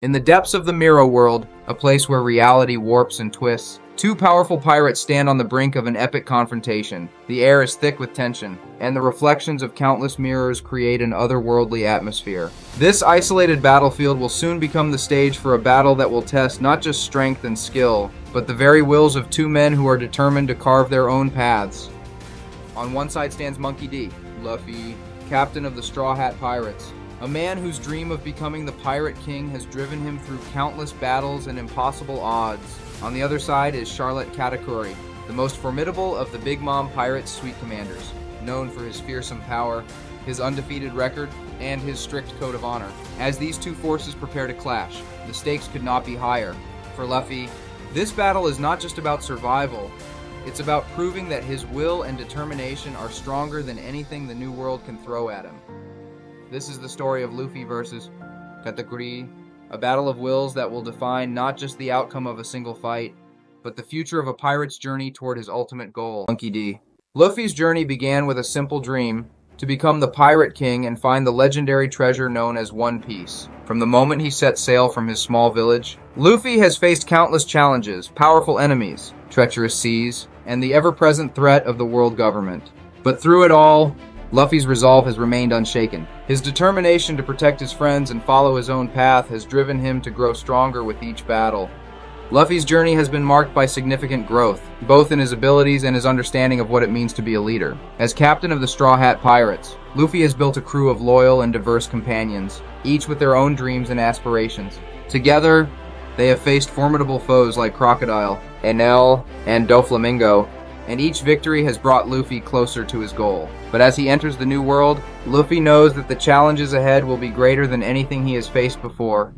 In the depths of the Mirror world, a place where reality warps and twists, two powerful pirates stand on the brink of an epic confrontation. The air is thick with tension, and the reflections of countless mirrors create an otherworldly atmosphere. This isolated battlefield will soon become the stage for a battle that will test not just strength and skill, but the very wills of two men who are determined to carve their own paths. On one side stands Monkey D., Luffy, captain of the Straw Hat Pirates, a man whose dream of becoming the Pirate King has driven him through countless battles and impossible odds. On the other side is Charlotte Katakuri, the most formidable of the Big Mom Pirates' Sweet Commanders, known for his fearsome power, his undefeated record, and his strict code of honor. As these two forces prepare to clash, the stakes could not be higher. For Luffy, this battle is not just about survival, it's about proving that his will and determination are stronger than anything the New World can throw at him. This is the story of Luffy versus Katakuri, a battle of wills that will define not just the outcome of a single fight, but the future of a pirate's journey toward his ultimate goal. Monkey D. Luffy's journey began with a simple dream: to become the Pirate King and find the legendary treasure known as One Piece. From the moment he set sail from his small village, Luffy has faced countless challenges, powerful enemies, treacherous seas, and the ever-present threat of the world government. But through it all, Luffy's resolve has remained unshaken. His determination to protect his friends and follow his own path has driven him to grow stronger with each battle. Luffy's journey has been marked by significant growth, both in his abilities and his understanding of what it means to be a leader. As captain of the Straw Hat Pirates, Luffy has built a crew of loyal and diverse companions, each with their own dreams and aspirations. Together, they have faced formidable foes like Crocodile, Enel, and Doflamingo, and each victory has brought Luffy closer to his goal. But as he enters the new world, Luffy knows that the challenges ahead will be greater than anything he has faced before.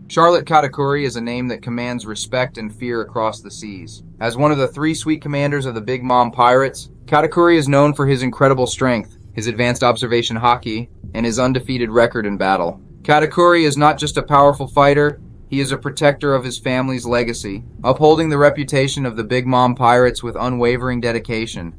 Charlotte Katakuri is a name that commands respect and fear across the seas. As one of the three Sweet Commanders of the Big Mom Pirates, Katakuri is known for his incredible strength, his advanced observation haki, and his undefeated record in battle. Katakuri is not just a powerful fighter, he is a protector of his family's legacy, upholding the reputation of the Big Mom Pirates with unwavering dedication.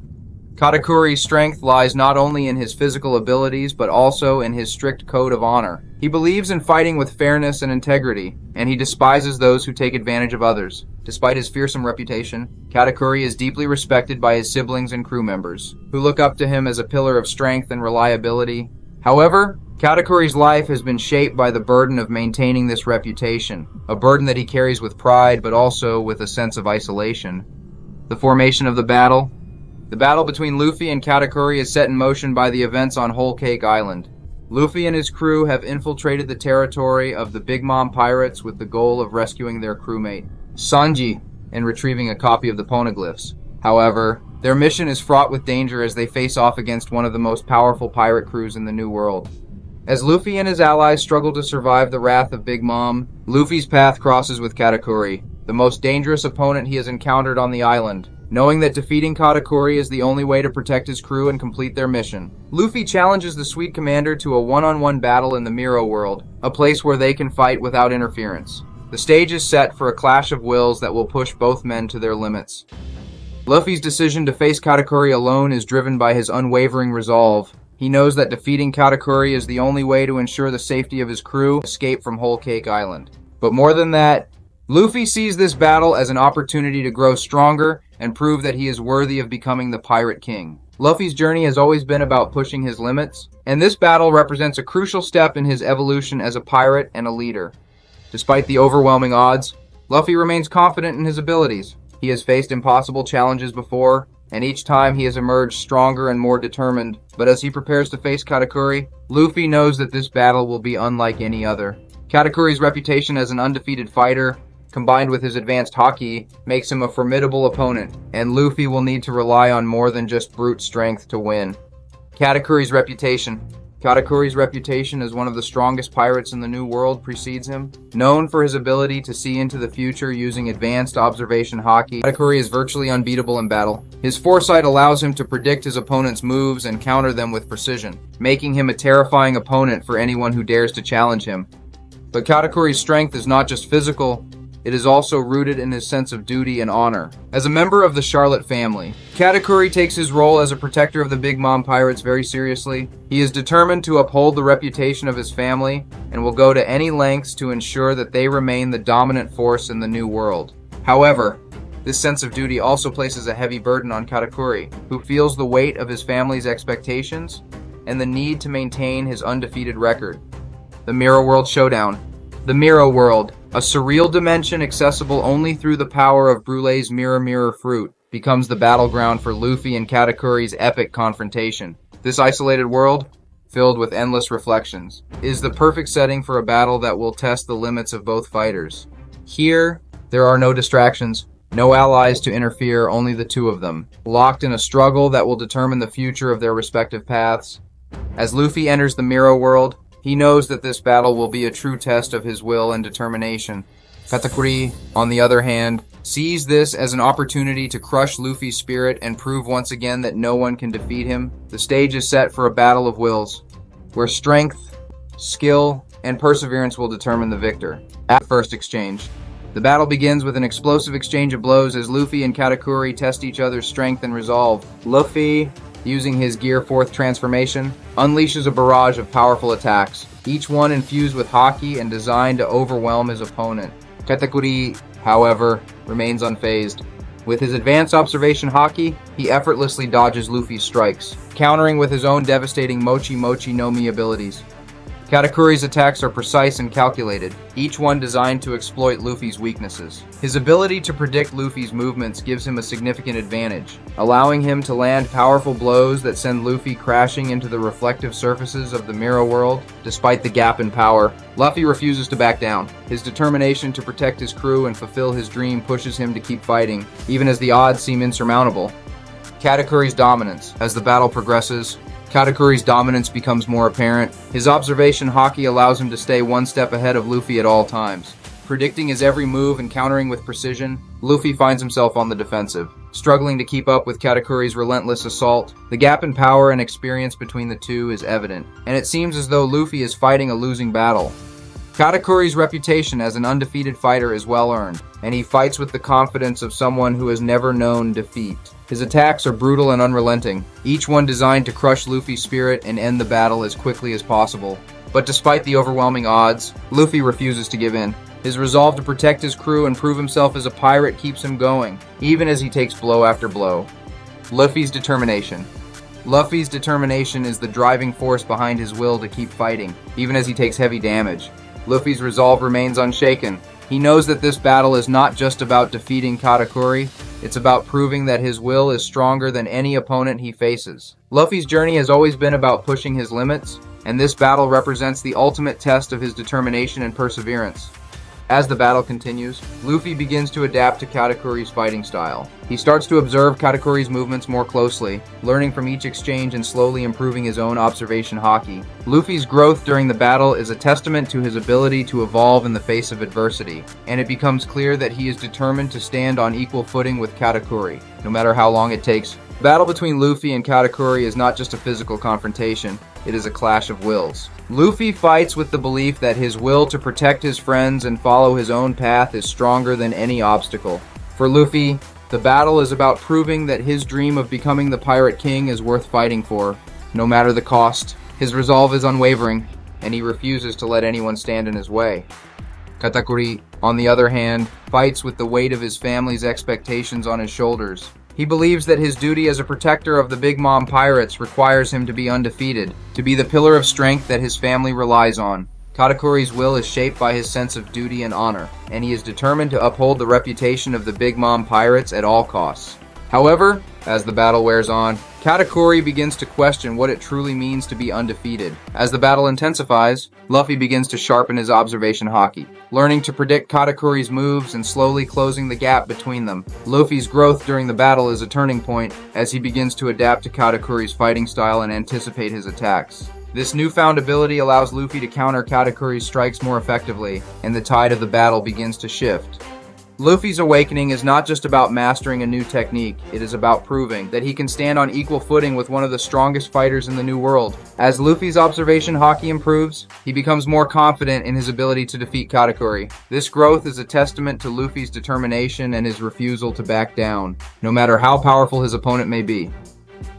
Katakuri's strength lies not only in his physical abilities, but also in his strict code of honor. He believes in fighting with fairness and integrity, and he despises those who take advantage of others. Despite his fearsome reputation, Katakuri is deeply respected by his siblings and crew members, who look up to him as a pillar of strength and reliability. However, Katakuri's life has been shaped by the burden of maintaining this reputation, a burden that he carries with pride, but also with a sense of isolation. The formation of the battle. The battle between Luffy and Katakuri is set in motion by the events on Whole Cake Island. Luffy and his crew have infiltrated the territory of the Big Mom Pirates with the goal of rescuing their crewmate, Sanji, and retrieving a copy of the poneglyphs. However, their mission is fraught with danger as they face off against one of the most powerful pirate crews in the New World. As Luffy and his allies struggle to survive the wrath of Big Mom, Luffy's path crosses with Katakuri, the most dangerous opponent he has encountered on the island. Knowing that defeating Katakuri is the only way to protect his crew and complete their mission, Luffy challenges the Sweet Commander to a one-on-one battle in the Mirror world, a place where they can fight without interference. The stage is set for a clash of wills that will push both men to their limits. Luffy's decision to face Katakuri alone is driven by his unwavering resolve. He knows that defeating Katakuri is the only way to ensure the safety of his crew and escape from Whole Cake Island. But more than that, Luffy sees this battle as an opportunity to grow stronger and prove that he is worthy of becoming the Pirate King. Luffy's journey has always been about pushing his limits, and this battle represents a crucial step in his evolution as a pirate and a leader. Despite the overwhelming odds, Luffy remains confident in his abilities. He has faced impossible challenges before, and each time he has emerged stronger and more determined. But as he prepares to face Katakuri, Luffy knows that this battle will be unlike any other. Katakuri's reputation as an undefeated fighter, combined with his advanced haki, makes him a formidable opponent, and Luffy will need to rely on more than just brute strength to win. Katakuri's reputation. Katakuri's reputation as one of the strongest pirates in the New World precedes him. Known for his ability to see into the future using advanced observation haki, Katakuri is virtually unbeatable in battle. His foresight allows him to predict his opponent's moves and counter them with precision, making him a terrifying opponent for anyone who dares to challenge him. But Katakuri's strength is not just physical, it is also rooted in his sense of duty and honor. As a member of the Charlotte family, Katakuri takes his role as a protector of the Big Mom Pirates very seriously. He is determined to uphold the reputation of his family and will go to any lengths to ensure that they remain the dominant force in the new world. However, this sense of duty also places a heavy burden on Katakuri, who feels the weight of his family's expectations and the need to maintain his undefeated record. The Mirror World Showdown. The Mirror World, a surreal dimension accessible only through the power of Brulee's Mirror Fruit, becomes the battleground for Luffy and Katakuri's epic confrontation. This isolated world, filled with endless reflections, is the perfect setting for a battle that will test the limits of both fighters. Here, there are no distractions, no allies to interfere, only the two of them, locked in a struggle that will determine the future of their respective paths. As Luffy enters the Mirror World, he knows that this battle will be a true test of his will and determination. Katakuri, on the other hand, sees this as an opportunity to crush Luffy's spirit and prove once again that no one can defeat him. The stage is set for a battle of wills, where strength, skill, and perseverance will determine the victor. At first exchange, the battle begins with an explosive exchange of blows as Luffy and Katakuri test each other's strength and resolve. Luffy, using his Gear 4th transformation, unleashes a barrage of powerful attacks, each one infused with haki and designed to overwhelm his opponent. Katakuri, however, remains unfazed. With his advanced observation haki, he effortlessly dodges Luffy's strikes, countering with his own devastating Mochi Mochi no Mi abilities. Katakuri's attacks are precise and calculated, each one designed to exploit Luffy's weaknesses. His ability to predict Luffy's movements gives him a significant advantage, allowing him to land powerful blows that send Luffy crashing into the reflective surfaces of the Mirror World. Despite the gap in power, Luffy refuses to back down. His determination to protect his crew and fulfill his dream pushes him to keep fighting, even as the odds seem insurmountable. Katakuri's dominance. As the battle progresses, Katakuri's dominance becomes more apparent. His observation haki allows him to stay one step ahead of Luffy at all times. Predicting his every move and countering with precision, Luffy finds himself on the defensive, struggling to keep up with Katakuri's relentless assault. The gap in power and experience between the two is evident, and it seems as though Luffy is fighting a losing battle. Katakuri's reputation as an undefeated fighter is well earned, and he fights with the confidence of someone who has never known defeat. His attacks are brutal and unrelenting, each one designed to crush Luffy's spirit and end the battle as quickly as possible. But despite the overwhelming odds, Luffy refuses to give in. His resolve to protect his crew and prove himself as a pirate keeps him going, even as he takes blow after blow. Luffy's determination. Luffy's determination is the driving force behind his will to keep fighting, even as he takes heavy damage. Luffy's resolve remains unshaken. He knows that this battle is not just about defeating Katakuri, it's about proving that his will is stronger than any opponent he faces. Luffy's journey has always been about pushing his limits, and this battle represents the ultimate test of his determination and perseverance. As the battle continues, Luffy begins to adapt to Katakuri's fighting style. He starts to observe Katakuri's movements more closely, learning from each exchange and slowly improving his own observation haki. Luffy's growth during the battle is a testament to his ability to evolve in the face of adversity, and it becomes clear that he is determined to stand on equal footing with Katakuri, no matter how long it takes. The battle between Luffy and Katakuri is not just a physical confrontation, it is a clash of wills. Luffy fights with the belief that his will to protect his friends and follow his own path is stronger than any obstacle. For Luffy, the battle is about proving that his dream of becoming the Pirate King is worth fighting for, no matter the cost. His resolve is unwavering, and he refuses to let anyone stand in his way. Katakuri, on the other hand, fights with the weight of his family's expectations on his shoulders. He believes that his duty as a protector of the Big Mom Pirates requires him to be undefeated, to be the pillar of strength that his family relies on. Katakuri's will is shaped by his sense of duty and honor, and he is determined to uphold the reputation of the Big Mom Pirates at all costs. However, as the battle wears on, Katakuri begins to question what it truly means to be undefeated. As the battle intensifies, Luffy begins to sharpen his observation haki, learning to predict Katakuri's moves and slowly closing the gap between them. Luffy's growth during the battle is a turning point as he begins to adapt to Katakuri's fighting style and anticipate his attacks. This newfound ability allows Luffy to counter Katakuri's strikes more effectively, and the tide of the battle begins to shift. Luffy's awakening is not just about mastering a new technique, it is about proving that he can stand on equal footing with one of the strongest fighters in the New World. As Luffy's observation haki improves, he becomes more confident in his ability to defeat Katakuri. This growth is a testament to Luffy's determination and his refusal to back down, no matter how powerful his opponent may be.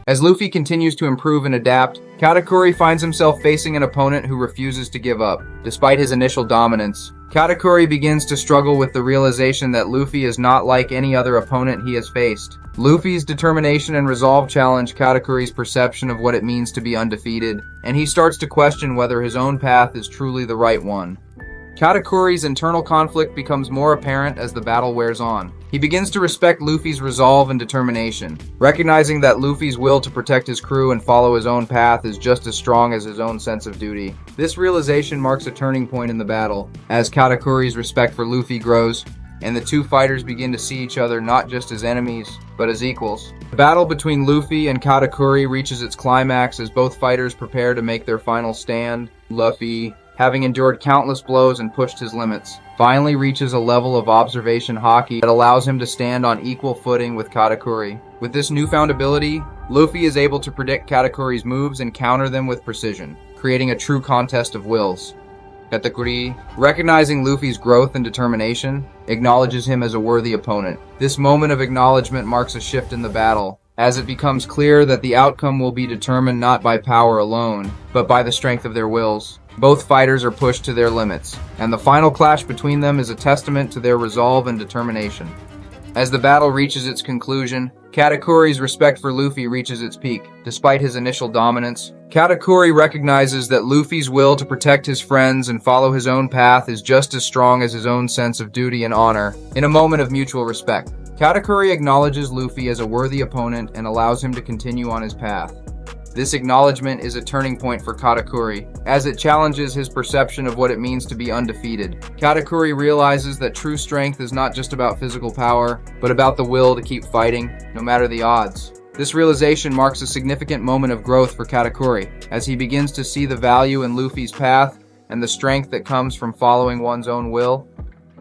As Luffy continues to improve and adapt, Katakuri finds himself facing an opponent who refuses to give up. Despite his initial dominance, Katakuri begins to struggle with the realization that Luffy is not like any other opponent he has faced. Luffy's determination and resolve challenge Katakuri's perception of what it means to be undefeated, and he starts to question whether his own path is truly the right one. Katakuri's internal conflict becomes more apparent as the battle wears on. He begins to respect Luffy's resolve and determination, recognizing that Luffy's will to protect his crew and follow his own path is just as strong as his own sense of duty. This realization marks a turning point in the battle, as Katakuri's respect for Luffy grows, and the two fighters begin to see each other not just as enemies, but as equals. The battle between Luffy and Katakuri reaches its climax as both fighters prepare to make their final stand. Luffy, having endured countless blows and pushed his limits, finally reaches a level of observation haki that allows him to stand on equal footing with Katakuri. With this newfound ability, Luffy is able to predict Katakuri's moves and counter them with precision, creating a true contest of wills. Katakuri, recognizing Luffy's growth and determination, acknowledges him as a worthy opponent. This moment of acknowledgement marks a shift in the battle, as it becomes clear that the outcome will be determined not by power alone, but by the strength of their wills. Both fighters are pushed to their limits, and the final clash between them is a testament to their resolve and determination. As the battle reaches its conclusion, Katakuri's respect for Luffy reaches its peak. Despite his initial dominance, Katakuri recognizes that Luffy's will to protect his friends and follow his own path is just as strong as his own sense of duty and honor. In a moment of mutual respect, Katakuri acknowledges Luffy as a worthy opponent and allows him to continue on his path. This acknowledgement is a turning point for Katakuri, as it challenges his perception of what it means to be undefeated. Katakuri realizes that true strength is not just about physical power, but about the will to keep fighting, no matter the odds. This realization marks a significant moment of growth for Katakuri, as he begins to see the value in Luffy's path and the strength that comes from following one's own will.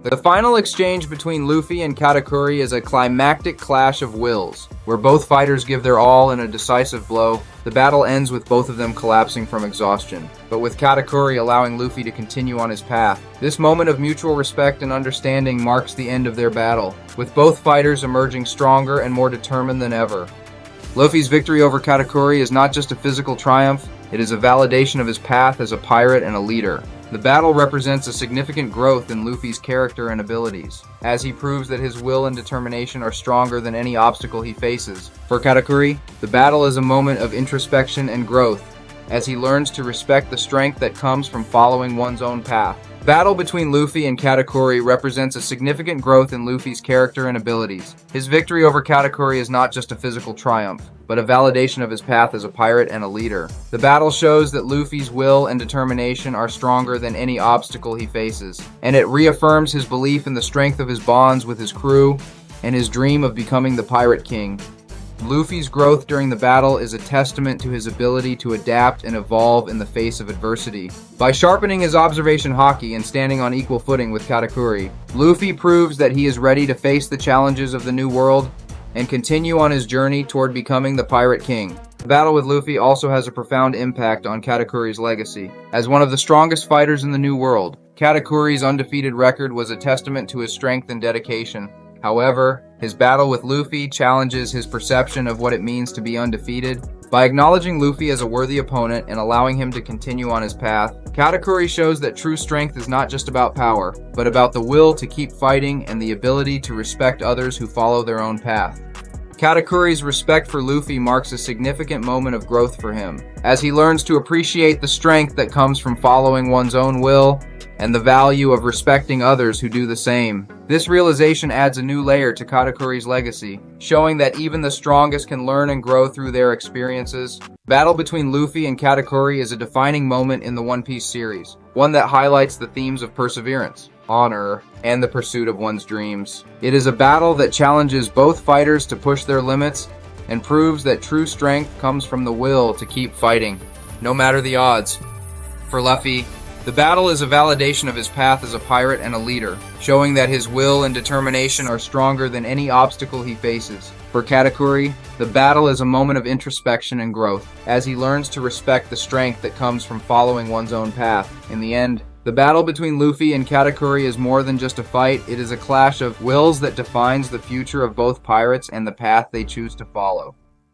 The final exchange between Luffy and Katakuri is a climactic clash of wills, where both fighters give their all in a decisive blow. The battle ends with both of them collapsing from exhaustion, but with Katakuri allowing Luffy to continue on his path. This moment of mutual respect and understanding marks the end of their battle, with both fighters emerging stronger and more determined than ever. Luffy's victory over Katakuri is not just a physical triumph, it is a validation of his path as a pirate and a leader. The battle represents a significant growth in Luffy's character and abilities, as he proves that his will and determination are stronger than any obstacle he faces. For Katakuri, the battle is a moment of introspection and growth, as he learns to respect the strength that comes from following one's own path. The battle between Luffy and Katakuri represents a significant growth in Luffy's character and abilities. His victory over Katakuri is not just a physical triumph, but a validation of his path as a pirate and a leader. The battle shows that Luffy's will and determination are stronger than any obstacle he faces, and it reaffirms his belief in the strength of his bonds with his crew and his dream of becoming the Pirate King. Luffy's growth during the battle is a testament to his ability to adapt and evolve in the face of adversity. By sharpening his observation haki and standing on equal footing with Katakuri, Luffy proves that he is ready to face the challenges of the New World and continue on his journey toward becoming the Pirate King. The battle with Luffy also has a profound impact on Katakuri's legacy. As one of the strongest fighters in the New World, Katakuri's undefeated record was a testament to his strength and dedication. However, his battle with Luffy challenges his perception of what it means to be undefeated. By acknowledging Luffy as a worthy opponent and allowing him to continue on his path, Katakuri shows that true strength is not just about power, but about the will to keep fighting and the ability to respect others who follow their own path. Katakuri's respect for Luffy marks a significant moment of growth for him, as he learns to appreciate the strength that comes from following one's own will and the value of respecting others who do the same. This realization adds a new layer to Katakuri's legacy, showing that even the strongest can learn and grow through their experiences. The battle between Luffy and Katakuri is a defining moment in the One Piece series, one that highlights the themes of perseverance, honor, and the pursuit of one's dreams. It is a battle that challenges both fighters to push their limits and proves that true strength comes from the will to keep fighting, no matter the odds. For Luffy, The battle is a validation of his path as a pirate and a leader, showing that his will and determination are stronger than any obstacle he faces. For Katakuri, the battle is a moment of introspection and growth, as he learns to respect the strength that comes from following one's own path. In the end, the battle between Luffy and Katakuri is more than just a fight, it is a clash of wills that defines the future of both pirates and the path they choose to follow.